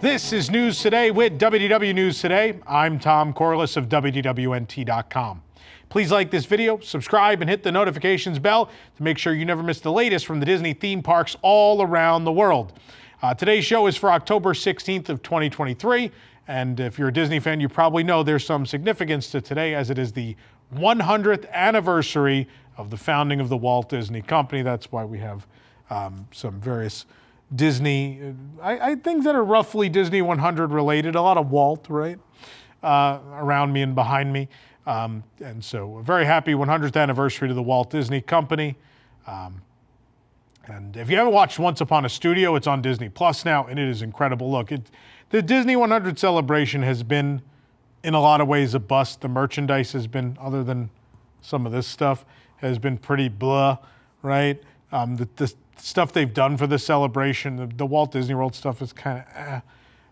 This is News Today with WDW News Today. I'm Tom Corliss of WDWNT.com. Please like this video, subscribe, and hit the notifications bell to make sure you never miss the latest from the Disney theme parks all around the world. Today's show is for October 16th of 2023, and if you're a Disney fan, you probably know there's some significance to today, as it is the 100th anniversary of the founding of the Walt Disney Company. That's why we have some various Disney, things that are roughly Disney 100 related, a lot of Walt, right, around me and behind me. And so a very happy 100th anniversary to the Walt Disney Company. And if you haven't watched Once Upon a Studio, it's on Disney Plus now, and it is incredible. Look, the Disney 100 celebration has been, in a lot of ways, a bust. The merchandise has been, other than some of this stuff, has been pretty blah, right? The stuff they've done for the celebration, the Walt Disney World stuff is kind of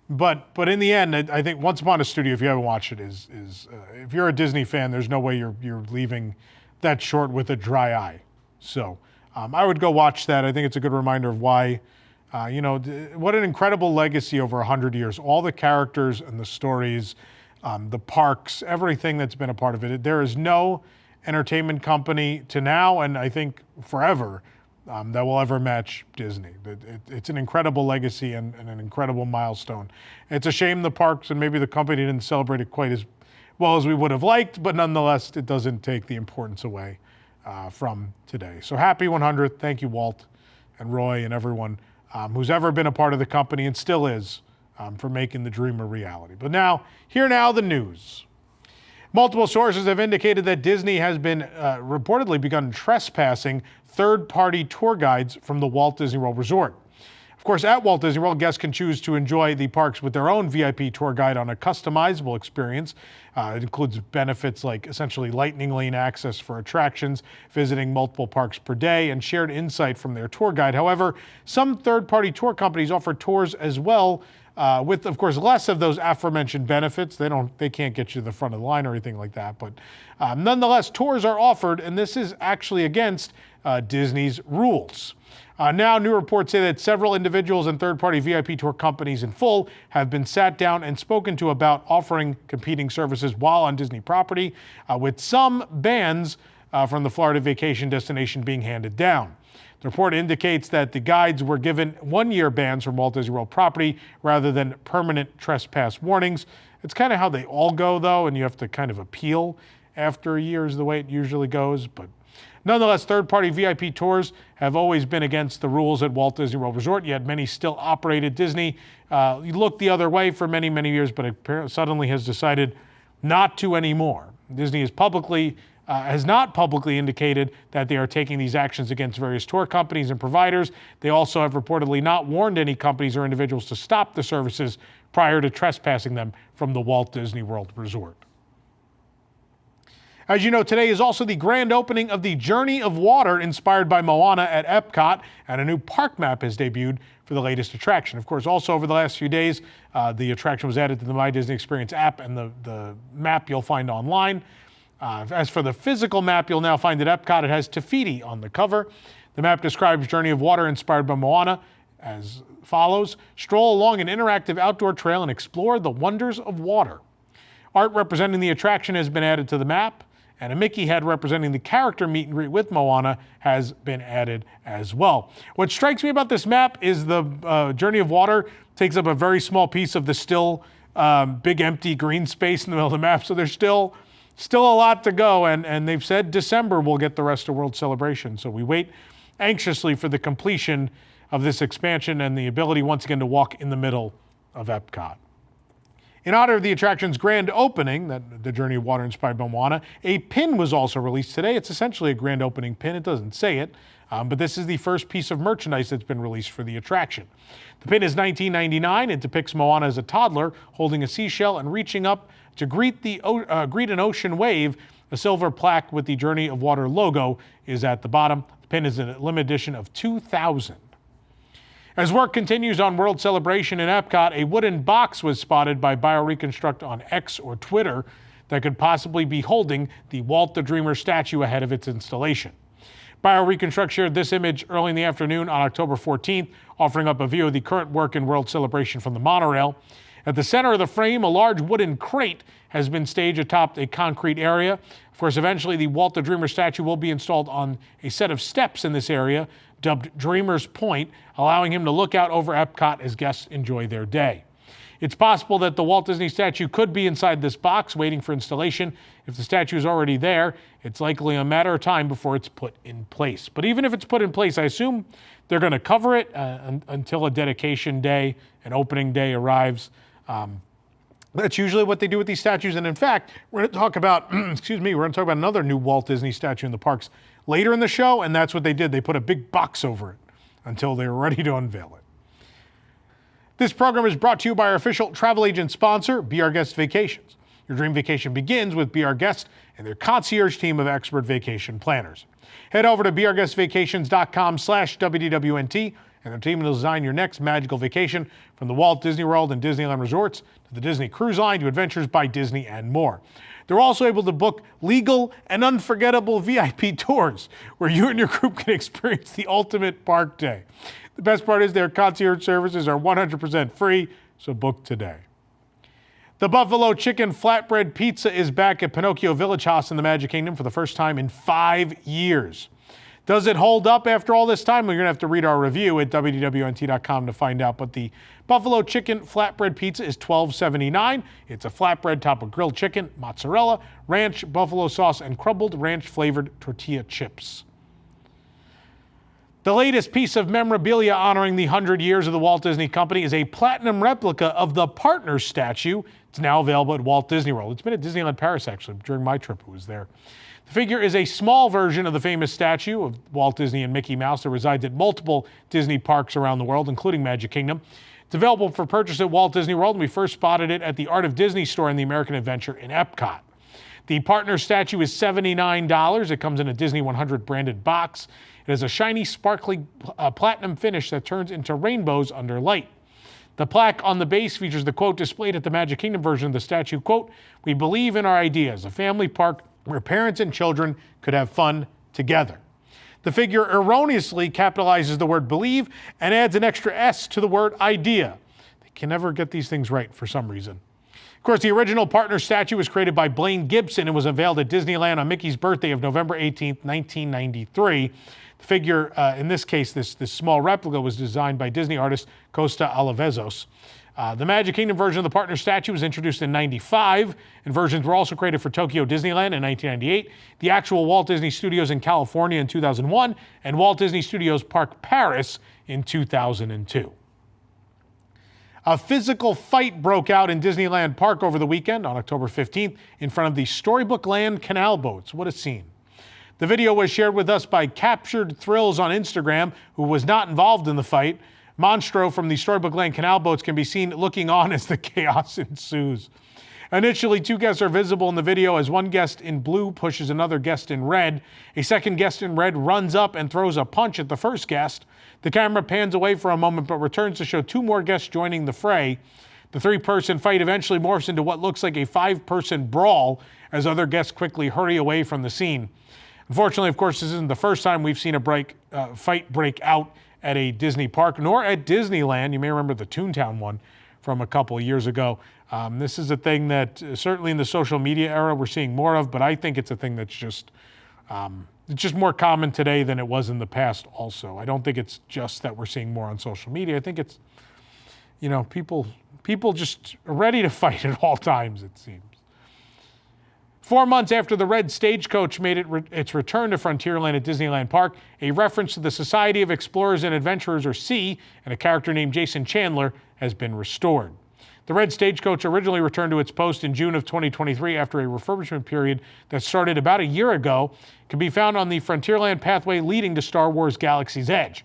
But in the end, I think Once Upon a Studio, if you haven't watched it, is if you're a Disney fan, there's no way you're leaving that short with a dry eye. So I would go watch that. I think it's a good reminder of why, what an incredible legacy over 100 years. All the characters and the stories, the parks, everything that's been a part of it. There is no entertainment company to now, and I think forever, that will ever match Disney. It's an incredible legacy and an incredible milestone. It's a shame the parks and maybe the company didn't celebrate it quite as well as we would have liked, but nonetheless, it doesn't take the importance away from today. So happy 100th. Thank you, Walt and Roy and everyone who's ever been a part of the company and still is for making the dream a reality. But now, the news. Multiple sources have indicated that Disney has been reportedly begun trespassing third-party tour guides from the Walt Disney World Resort. Of course, at Walt Disney World, guests can choose to enjoy the parks with their own VIP tour guide on a customizable experience. It includes benefits like essentially lightning lane access for attractions, visiting multiple parks per day, and shared insight from their tour guide. However, some third-party tour companies offer tours as well, with, of course, less of those aforementioned benefits. They can't get you to the front of the line or anything like that. But nonetheless, tours are offered, and this is actually against Disney's rules. Now, new reports say that several individuals and third-party VIP tour companies in full have been sat down and spoken to about offering competing services while on Disney property, with some bans from the Florida vacation destination being handed down. The report indicates that the guides were given one-year bans from Walt Disney World property rather than permanent trespass warnings. It's kind of how they all go, though, and you have to kind of appeal after a year is the way it usually goes. But nonetheless, third-party VIP tours have always been against the rules at Walt Disney World Resort, yet many still operated. Disney looked the other way for many, many years, but it suddenly has decided not to anymore. Disney has not publicly indicated that they are taking these actions against various tour companies and providers. They also have reportedly not warned any companies or individuals to stop the services prior to trespassing them from the Walt Disney World Resort. As you know, today is also the grand opening of the Journey of Water inspired by Moana at EPCOT, and a new park map has debuted for the latest attraction. Of course, also over the last few days, the attraction was added to the My Disney Experience app and the map you'll find online. As for the physical map, you'll now find at EPCOT, it has Te Fiti on the cover. The map describes Journey of Water inspired by Moana as follows: stroll along an interactive outdoor trail and explore the wonders of water. Art representing the attraction has been added to the map, and a Mickey head representing the character meet and greet with Moana has been added as well. What strikes me about this map is the Journey of Water takes up a very small piece of the still big empty green space in the middle of the map, so there's still a lot to go, and they've said December we'll get the rest of World Celebration. So we wait anxiously for the completion of this expansion and the ability once again to walk in the middle of EPCOT. In honor of the attraction's grand opening, the Journey of Water inspired by Moana, a pin was also released today. It's essentially a grand opening pin. It doesn't say it, but this is the first piece of merchandise that's been released for the attraction. The pin is $19.99 and depicts Moana as a toddler holding a seashell and reaching up to greet an ocean wave. A silver plaque with the Journey of Water logo is at the bottom. The pin is a limited edition of 2,000. As work continues on World Celebration in EPCOT, a wooden box was spotted by BioReconstruct on X or Twitter that could possibly be holding the Walt the Dreamer statue ahead of its installation. BioReconstruct shared this image early in the afternoon on October 14th, offering up a view of the current work in World Celebration from the monorail. At the center of the frame, a large wooden crate has been staged atop a concrete area. Of course, eventually the Walt the Dreamer statue will be installed on a set of steps in this area, dubbed Dreamer's Point, allowing him to look out over EPCOT as guests enjoy their day. It's possible that the Walt Disney statue could be inside this box waiting for installation. If the statue is already there, it's likely a matter of time before it's put in place. But even if it's put in place, I assume they're going to cover it until a dedication day, an opening day arrives. That's usually what they do with these statues. And in fact, we're going to talk about, we're going to talk about another new Walt Disney statue in the parks later in the show. And that's what they did. They put a big box over it until they were ready to unveil it. This program is brought to you by our official travel agent sponsor, Be Our Guest Vacations. Your dream vacation begins with Be Our Guest and their concierge team of expert vacation planners. Head over to beourguestvacations.com/WDWNT and their team will design your next magical vacation, from the Walt Disney World and Disneyland resorts to the Disney Cruise Line to Adventures by Disney and more. They're also able to book legal and unforgettable VIP tours where you and your group can experience the ultimate park day. The best part is their concierge services are 100% free, so book today. The Buffalo Chicken Flatbread Pizza is back at Pinocchio Village Haus in the Magic Kingdom for the first time in 5 years. Does it hold up after all this time? We're going to have to read our review at WDWNT.com to find out. But the Buffalo Chicken Flatbread Pizza is $12.79. It's a flatbread topped with grilled chicken, mozzarella, ranch, buffalo sauce, and crumbled ranch-flavored tortilla chips. The latest piece of memorabilia honoring the 100 years of the Walt Disney Company is a platinum replica of the Partners statue. It's now available at Walt Disney World. It's been at Disneyland Paris, actually. During my trip, it was there. The figure is a small version of the famous statue of Walt Disney and Mickey Mouse that resides at multiple Disney parks around the world, including Magic Kingdom. It's available for purchase at Walt Disney World, and we first spotted it at the Art of Disney store in the American Adventure in EPCOT. The Partners statue is $79. It comes in a Disney 100 branded box. It has a shiny, sparkly platinum finish that turns into rainbows under light. The plaque on the base features the quote displayed at the Magic Kingdom version of the statue, quote, "We believe in our ideas, a family park where parents and children could have fun together." The figure erroneously capitalizes the word believe and adds an extra S to the word idea. They can never get these things right for some reason. Of course, the original Partner statue was created by Blaine Gibson and was unveiled at Disneyland on Mickey's birthday of November 18th, 1993. The figure, in this case, this small replica, was designed by Disney artist Costa Alavezos. The Magic Kingdom version of the Partner statue was introduced in '95, and versions were also created for Tokyo Disneyland in 1998, the actual Walt Disney Studios in California in 2001, and Walt Disney Studios Park Paris in 2002. A physical fight broke out in Disneyland Park over the weekend on October 15th in front of the Storybook Land canal boats. What a scene. The video was shared with us by Captured Thrills on Instagram, who was not involved in the fight. Monstro from the Storybook Land canal boats can be seen looking on as the chaos ensues. Initially, 2 guests are visible in the video as one guest in blue pushes another guest in red. A second guest in red runs up and throws a punch at the first guest. The camera pans away for a moment but returns to show 2 more guests joining the fray. The 3-person fight eventually morphs into what looks like a 5-person brawl as other guests quickly hurry away from the scene. Unfortunately, of course, this isn't the first time we've seen a fight break out at a Disney park, nor at Disneyland. You may remember the Toontown one from a couple of years ago. This is a thing that certainly in the social media era we're seeing more of, but I think it's a thing that's just more common today than it was in the past also. I don't think it's just that we're seeing more on social media. I think it's, people just are ready to fight at all times, it seems. 4 months after the red Stagecoach made its return to Frontierland at Disneyland Park, a reference to the Society of Explorers and Adventurers, or S.E.A., and a character named Jason Chandler has been restored. The red Stagecoach originally returned to its post in June of 2023 after a refurbishment period that started about a year ago. It can be found on the Frontierland pathway leading to Star Wars Galaxy's Edge.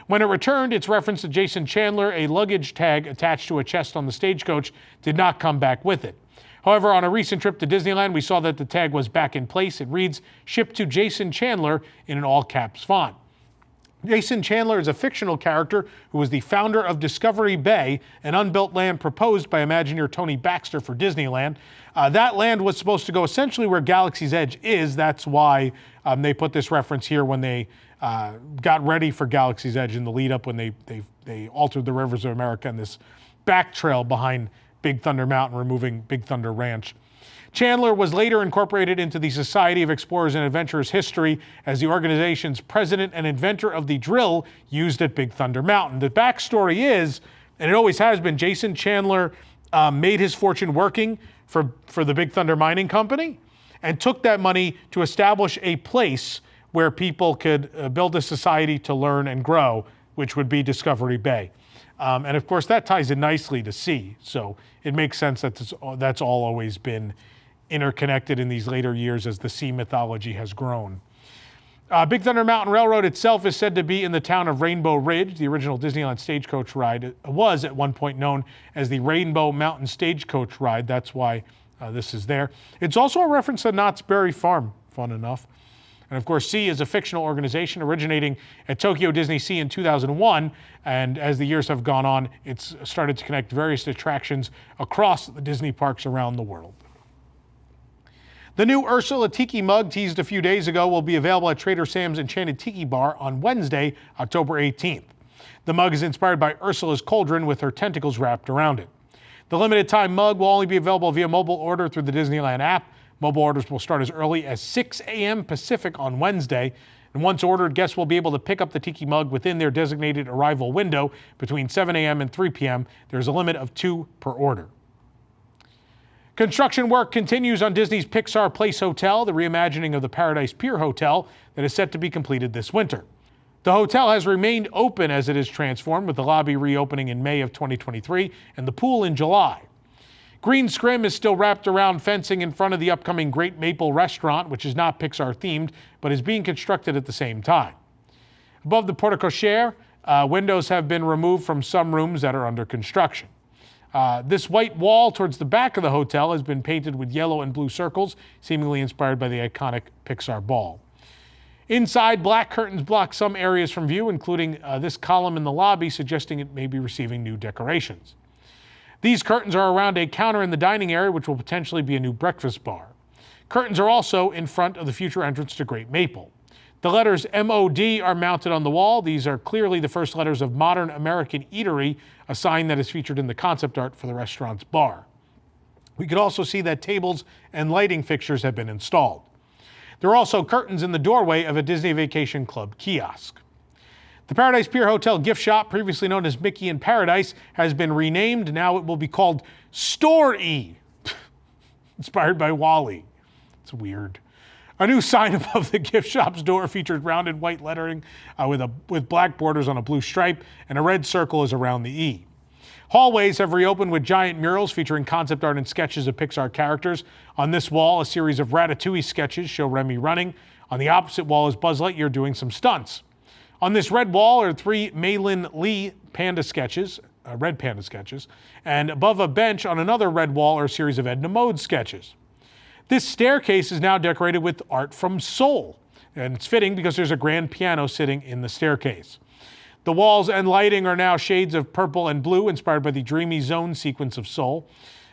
When it returned, its reference to Jason Chandler, a luggage tag attached to a chest on the Stagecoach, did not come back with it. However, on a recent trip to Disneyland, we saw that the tag was back in place. It reads, "Shipped to Jason Chandler," in an all-caps font. Jason Chandler is a fictional character who was the founder of Discovery Bay, an unbuilt land proposed by Imagineer Tony Baxter for Disneyland. That land was supposed to go essentially where Galaxy's Edge is. That's why they put this reference here when they got ready for Galaxy's Edge in the lead up when they altered the Rivers of America and this back trail behind Big Thunder Mountain, removing Big Thunder Ranch. Chandler was later incorporated into the Society of Explorers and Adventurers history as the organization's president and inventor of the drill used at Big Thunder Mountain. The backstory is, and it always has been, Jason Chandler made his fortune working for the Big Thunder Mining Company and took that money to establish a place where people could build a society to learn and grow, which would be Discovery Bay. And of course, that ties in nicely to S.E.A. So it makes sense that that's all always been interconnected in these later years as the S.E.A. mythology has grown. Big Thunder Mountain Railroad itself is said to be in the town of Rainbow Ridge. The original Disneyland Stagecoach ride was at one point known as the Rainbow Mountain Stagecoach ride. That's why this is there. It's also a reference to Knott's Berry Farm, fun enough. And of course, S.E.A. is a fictional organization originating at Tokyo Disney Sea in 2001. And as the years have gone on, it's started to connect various attractions across the Disney parks around the world. The new Ursula Tiki mug, teased a few days ago, will be available at Trader Sam's Enchanted Tiki Bar on Wednesday, October 18th. The mug is inspired by Ursula's cauldron with her tentacles wrapped around it. The limited time mug will only be available via mobile order through the Disneyland app. Mobile orders will start as early as 6 a.m. Pacific on Wednesday. And once ordered, guests will be able to pick up the Tiki mug within their designated arrival window between 7 a.m. and 3 p.m. There's a limit of 2 per order. Construction work continues on Disney's Pixar Place Hotel, the reimagining of the Paradise Pier Hotel that is set to be completed this winter. The hotel has remained open as it is transformed, with the lobby reopening in May of 2023 and the pool in July. Green scrim is still wrapped around fencing in front of the upcoming Great Maple restaurant, which is not Pixar themed, but is being constructed at the same time. Above the porte cochere, windows have been removed from some rooms that are under construction. This white wall towards the back of the hotel has been painted with yellow and blue circles, seemingly inspired by the iconic Pixar ball. Inside, black curtains block some areas from view, including this column in the lobby, suggesting it may be receiving new decorations. These curtains are around a counter in the dining area, which will potentially be a new breakfast bar. Curtains are also in front of the future entrance to Great Maple. The letters MOD are mounted on the wall. These are clearly the first letters of Modern American Eatery, a sign that is featured in the concept art for the restaurant's bar. We could also see that tables and lighting fixtures have been installed. There are also curtains in the doorway of a Disney Vacation Club kiosk. The Paradise Pier Hotel gift shop, previously known as Mickey in Paradise, has been renamed. Now it will be called Store-E, inspired by Wall-E. It's weird. A new sign above the gift shop's door features rounded white lettering with black borders on a blue stripe, and a red circle is around the E. Hallways have reopened with giant murals featuring concept art and sketches of Pixar characters. On this wall, a series of Ratatouille sketches show Remy running. On the opposite wall is Buzz Lightyear doing some stunts. On this red wall are 3 Mei-Lin Lee panda sketches, red panda sketches, and above a bench on another red wall are a series of Edna Mode sketches. This staircase is now decorated with art from Soul, and it's fitting because there's a grand piano sitting in the staircase. The walls and lighting are now shades of purple and blue, inspired by the Dreamy Zone sequence of Soul.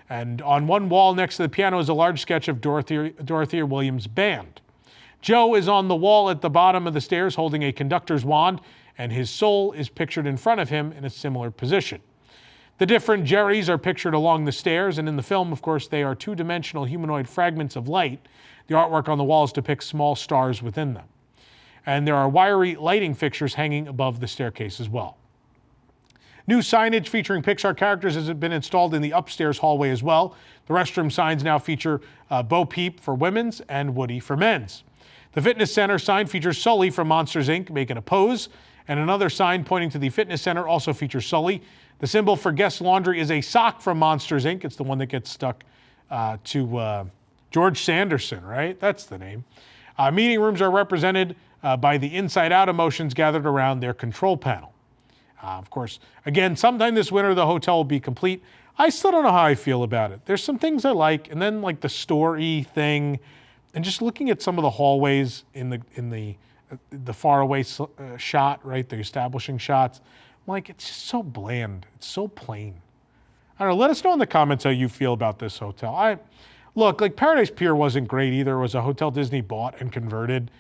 And on one wall next to the piano is a large sketch of Dorothea Williams' band. Joe is on the wall at the bottom of the stairs holding a conductor's wand, and his soul is pictured in front of him in a similar position. The different Jerrys are pictured along the stairs, and in the film, of course, they are 2-dimensional humanoid fragments of light. The artwork on the walls depicts small stars within them. And there are wiry lighting fixtures hanging above the staircase as well. New signage featuring Pixar characters has been installed in the upstairs hallway as well. The restroom signs now feature Bo Peep for women's and Woody for men's. The fitness center sign features Sully from Monsters, Inc. making a pose, and another sign pointing to the fitness center also features Sully. The symbol for guest laundry is a sock from Monsters, Inc. It's the one that gets stuck to George Sanderson, right? That's the name. Meeting rooms are represented by the inside-out emotions gathered around their control panel. Of course, again, sometime this winter the hotel will be complete. I still don't know how I feel about it. There's some things I like, and then like the Store-E thing, and just looking at some of the hallways in the the faraway shot, right? The establishing shots. I'm like, it's just so bland. It's so plain. I don't know. Let us know in the comments how you feel about this hotel. Look, like Paradise Pier wasn't great either. It was a hotel Disney bought and converted,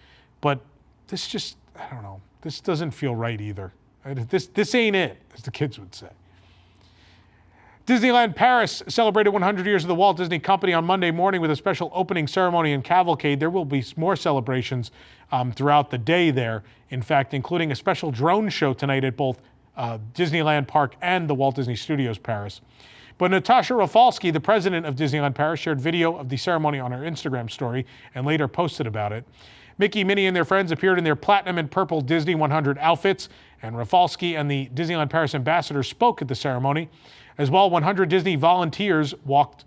but this just, I don't know. This doesn't feel right either. This ain't it, as the kids would say. Disneyland Paris celebrated 100 years of the Walt Disney Company on Monday morning with a special opening ceremony and cavalcade. There will be more celebrations throughout the day there, in fact, including a special drone show tonight at both Disneyland Park and the Walt Disney Studios Paris. But Natasha Rafalski, the president of Disneyland Paris, shared video of the ceremony on her Instagram story and later posted about it. Mickey, Minnie, and their friends appeared in their platinum and purple Disney 100 outfits, and Rafalski and the Disneyland Paris ambassador spoke at the ceremony. As well, 100 Disney volunteers walked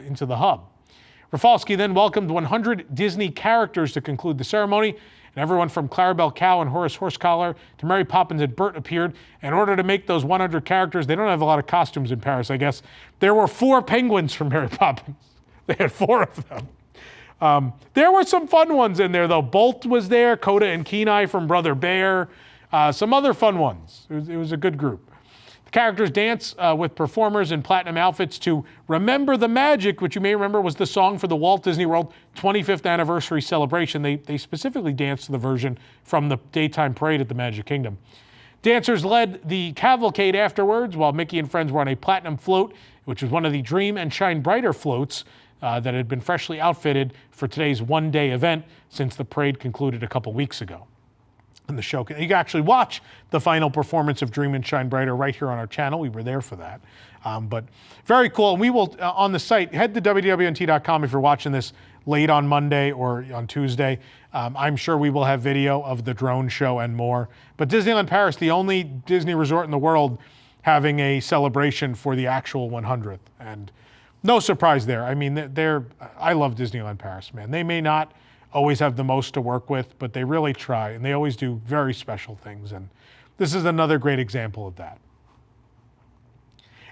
into the hub. Rafalski then welcomed 100 Disney characters to conclude the ceremony, and everyone from Clarabelle Cow and Horace Horsecollar to Mary Poppins and Bert appeared. In order to make those 100 characters, they don't have a lot of costumes in Paris, I guess. There were 4 penguins from Mary Poppins. They had 4 of them. There were some fun ones in there, though. Bolt was there, Coda and Kenai from Brother Bear, some other fun ones. It was a good group. The characters dance with performers in platinum outfits to Remember the Magic, which you may remember was the song for the Walt Disney World 25th anniversary celebration. They specifically danced to the version from the daytime parade at the Magic Kingdom. Dancers led the cavalcade afterwards, while Mickey and friends were on a platinum float, which was one of the Dream and Shine Brighter floats that had been freshly outfitted for today's one-day event since the parade concluded a couple weeks ago. And the show, you can actually watch the final performance of Dream and Shine Brighter right here on our channel. We were there for that. But very cool. And we will, on the site, head to WDWNT.com if you're watching this late on Monday or on Tuesday. I'm sure we will have video of the drone show and more. But Disneyland Paris, the only Disney resort in the world having a celebration for the actual 100th. And no surprise there. I mean, I love Disneyland Paris, man. They may not always have the most to work with, but they really try, and they always do very special things, and this is another great example of that.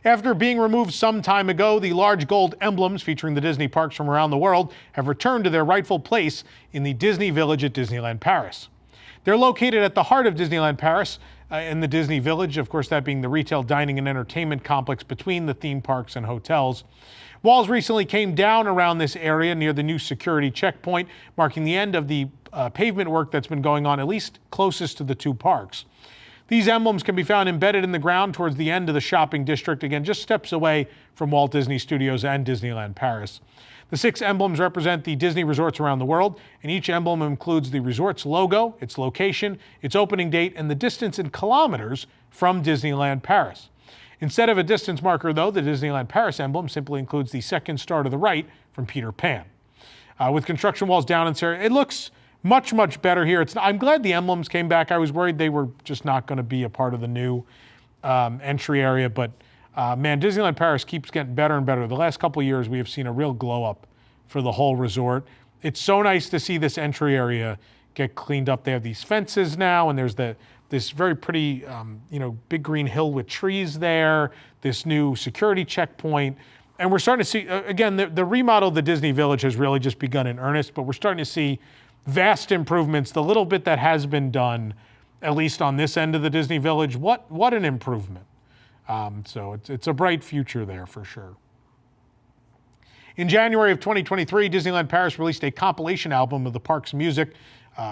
After being removed some time ago, the large gold emblems featuring the Disney parks from around the world have returned to their rightful place in the Disney Village at Disneyland Paris. They're located at the heart of Disneyland Paris, in the Disney Village, of course that being the retail, dining, and entertainment complex between the theme parks and hotels. Walls recently came down around this area near the new security checkpoint, marking the end of the pavement work that's been going on at least closest to the 2 parks. These emblems can be found embedded in the ground towards the end of the shopping district, again, just steps away from Walt Disney Studios and Disneyland Paris. The 6 emblems represent the Disney resorts around the world, and each emblem includes the resort's logo, its location, its opening date, and the distance in kilometers from Disneyland Paris. Instead of a distance marker, though, the Disneyland Paris emblem simply includes the second star to the right from Peter Pan. With construction walls down in this area, it looks much, much better here. I'm glad the emblems came back. I was worried they were just not going to be a part of the new entry area, but man, Disneyland Paris keeps getting better and better. The last couple of years, we have seen a real glow up for the whole resort. It's so nice to see this entry area get cleaned up. They have these fences now, and there's this very pretty, big green hill with trees there, this new security checkpoint. And we're starting to see, again, the remodel of the Disney Village has really just begun in earnest, but we're starting to see vast improvements. The little bit that has been done, at least on this end of the Disney Village, what an improvement. So it's a bright future there for sure. In January of 2023, Disneyland Paris released a compilation album of the park's music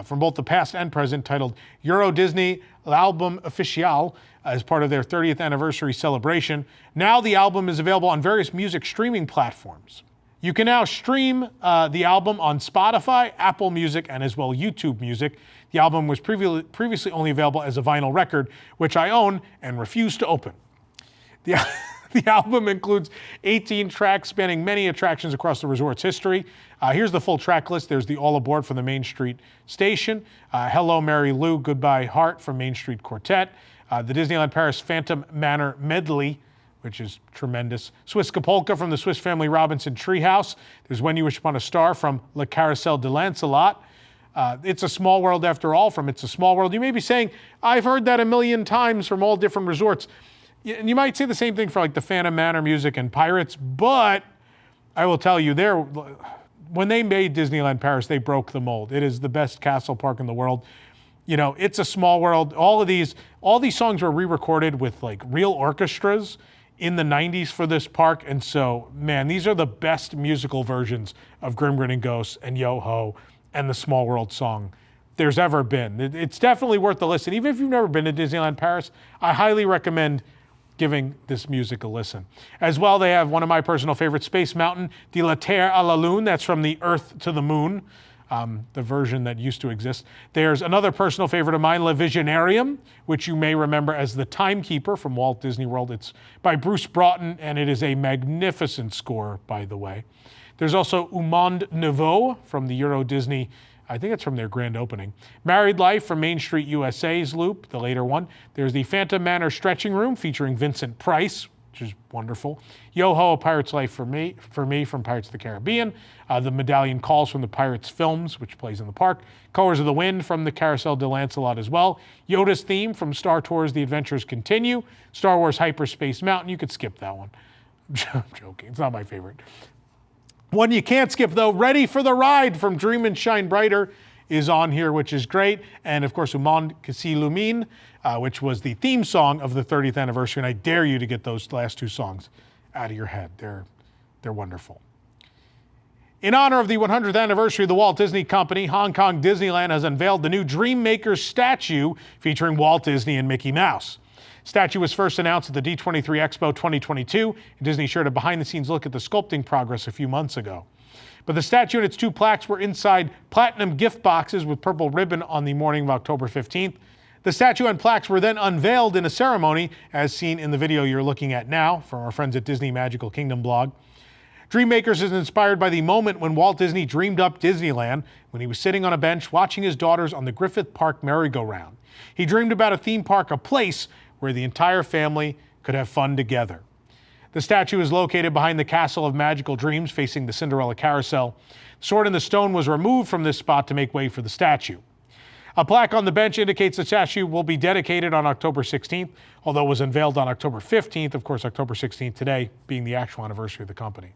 from both the past and present titled Euro Disney L'Album Officiel as part of their 30th anniversary celebration. Now the album is available on various music streaming platforms. You can now stream the album on Spotify, Apple Music, and as well YouTube Music. The album was previously only available as a vinyl record, which I own and refuse to open. The album includes 18 tracks spanning many attractions across the resort's history. Here's the full track list. There's the All Aboard from the Main Street Station, Hello Mary Lou, Goodbye Heart from Main Street Quartet, the Disneyland Paris Phantom Manor Medley, which is tremendous, Swiss Polka from the Swiss Family Robinson Treehouse. There's When You Wish Upon a Star from Le Carousel de Lancelot. It's a Small World After All from It's a Small World. You may be saying, I've heard that a million times from all different resorts. And you might say the same thing for like the Phantom Manor music and Pirates, but I will tell you, when they made Disneyland Paris, they broke the mold. It is the best castle park in the world. It's a Small World. All these songs were re-recorded with like real orchestras in the 90s for this park. And so, man, these are the best musical versions of Grim Grinning Ghosts and Yo-Ho and the Small World song there's ever been. It's definitely worth the listen. Even if you've never been to Disneyland Paris, I highly recommend giving this music a listen. As well, they have one of my personal favorites, Space Mountain, De la Terre à la Lune. That's from the Earth to the Moon, the version that used to exist. There's another personal favorite of mine, Le Visionarium, which you may remember as The Timekeeper from Walt Disney World. It's by Bruce Broughton, and it is a magnificent score, by the way. There's also Un Monde Nouveau from the Euro Disney, I think it's from their grand opening. Married Life from Main Street USA's Loop, the later one. There's the Phantom Manor Stretching Room featuring Vincent Price, which is wonderful. Yo-Ho, A Pirate's Life for me from Pirates of the Caribbean. The Medallion Calls from the Pirates films, which plays in the park. Colors of the Wind from the Carousel de Lancelot as well. Yoda's theme from Star Tours The Adventures Continue. Star Wars Hyperspace Mountain. You could skip that one. I'm joking. It's not my favorite. One you can't skip, though, Ready for the Ride from Dream and Shine Brighter is on here, which is great. And, of course, Un Monde qui s'illumine, which was the theme song of the 30th anniversary. And I dare you to get those last two songs out of your head. They're wonderful. In honor of the 100th anniversary of the Walt Disney Company, Hong Kong Disneyland has unveiled the new Dreammaker statue featuring Walt Disney and Mickey Mouse. Statue was first announced at the D23 Expo 2022, and Disney shared a behind-the-scenes look at the sculpting progress a few months ago. But the statue and its two plaques were inside platinum gift boxes with purple ribbon on the morning of October 15th. The statue and plaques were then unveiled in a ceremony, as seen in the video you're looking at now from our friends at Disney Magical Kingdom blog. Dreammakers is inspired by the moment when Walt Disney dreamed up Disneyland when he was sitting on a bench watching his daughters on the Griffith Park merry-go-round. He dreamed about a theme park, a place where the entire family could have fun together. The statue is located behind the Castle of Magical Dreams, facing the Cinderella Carousel. The Sword in the Stone was removed from this spot to make way for the statue. A plaque on the bench indicates the statue will be dedicated on October 16th, although it was unveiled on October 15th, of course, October 16th today being the actual anniversary of the company.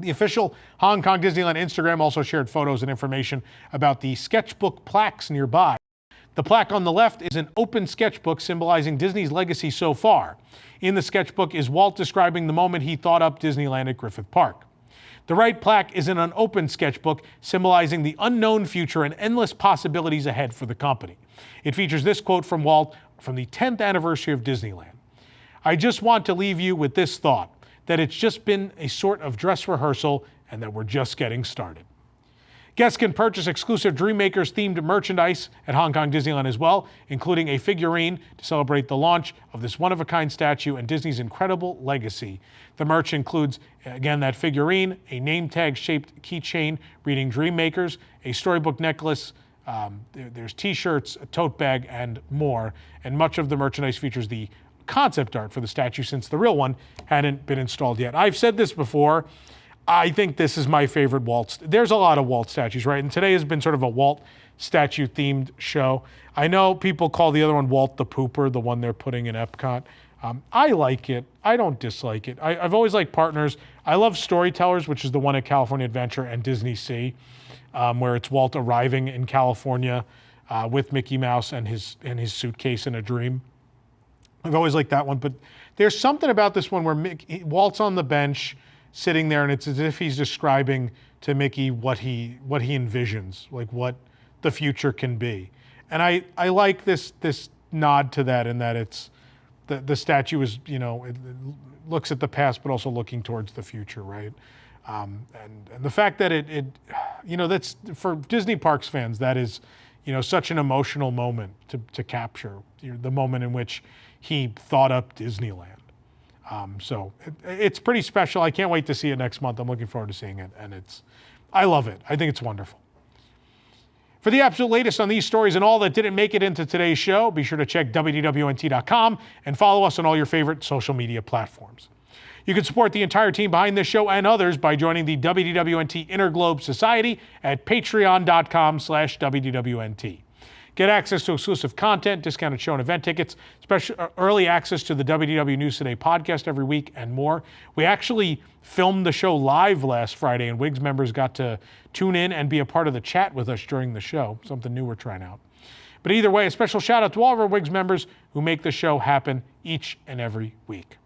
The official Hong Kong Disneyland Instagram also shared photos and information about the sketchbook plaques nearby. The plaque on the left is an open sketchbook symbolizing Disney's legacy so far. In the sketchbook is Walt describing the moment he thought up Disneyland at Griffith Park. The right plaque is in an open sketchbook symbolizing the unknown future and endless possibilities ahead for the company. It features this quote from Walt from the 10th anniversary of Disneyland. "I just want to leave you with this thought, that it's just been a sort of dress rehearsal and that we're just getting started." Guests can purchase exclusive Dreammakers themed merchandise at Hong Kong Disneyland as well, including a figurine to celebrate the launch of this one-of-a-kind statue and Disney's incredible legacy. The merch includes, again, that figurine, a name tag shaped keychain reading Dreammakers, a Storybook necklace, there's t-shirts, a tote bag, and more. And much of the merchandise features the concept art for the statue since the real one hadn't been installed yet. I've said this before. I think this is my favorite Walt. There's a lot of Walt statues, right? And today has been sort of a Walt statue themed show. I know people call the other one Walt the Pooper, the one they're putting in EPCOT. I like it. I don't dislike it. I've always liked Partners. I love Storytellers, which is the one at California Adventure and Disney Sea, where it's Walt arriving in California with Mickey Mouse and his suitcase in a dream. I've always liked that one, but there's something about this one where Walt's on the bench sitting there, and it's as if he's describing to Mickey what he envisions, like what the future can be. And I like this nod to that, in that it's the statue is, it looks at the past but also looking towards the future, right? And the fact that it that's, for Disney Parks fans, that is such an emotional moment to capture, the moment in which he thought up Disneyland. So it's pretty special. I can't wait to see it next month. I'm looking forward to seeing it, and I love it. I think it's wonderful. For the absolute latest on these stories and all that didn't make it into today's show, be sure to check WDWNT.com and follow us on all your favorite social media platforms. You can support the entire team behind this show and others by joining the WDWNT Interglobe Society at patreon.com/WDWNT. Get access to exclusive content, discounted show and event tickets, special early access to the WDW News Today podcast every week, and more. We actually filmed the show live last Friday, and WIGS members got to tune in and be a part of the chat with us during the show, something new we're trying out. But either way, a special shout out to all of our WIGS members who make the show happen each and every week.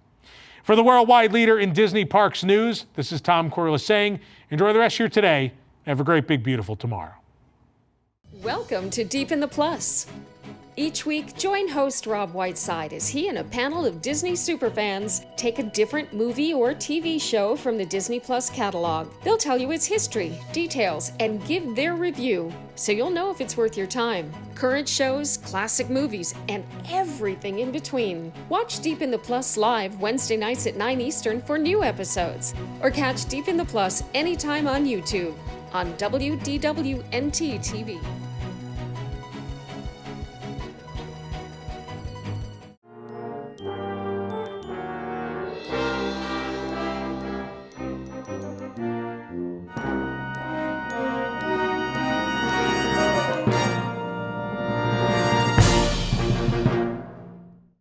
For the worldwide leader in Disney Parks news, this is Tom Corliss saying, enjoy the rest of your today and have a great, big, beautiful tomorrow. Welcome to Deep in the Plus. Each week, join host Rob Whiteside as he and a panel of Disney superfans take a different movie or TV show from the Disney Plus catalog. They'll tell you its history, details, and give their review, so you'll know if it's worth your time. Current shows, classic movies, and everything in between. Watch Deep in the Plus live Wednesday nights at 9 Eastern for new episodes, or catch Deep in the Plus anytime on YouTube on WDWNT TV.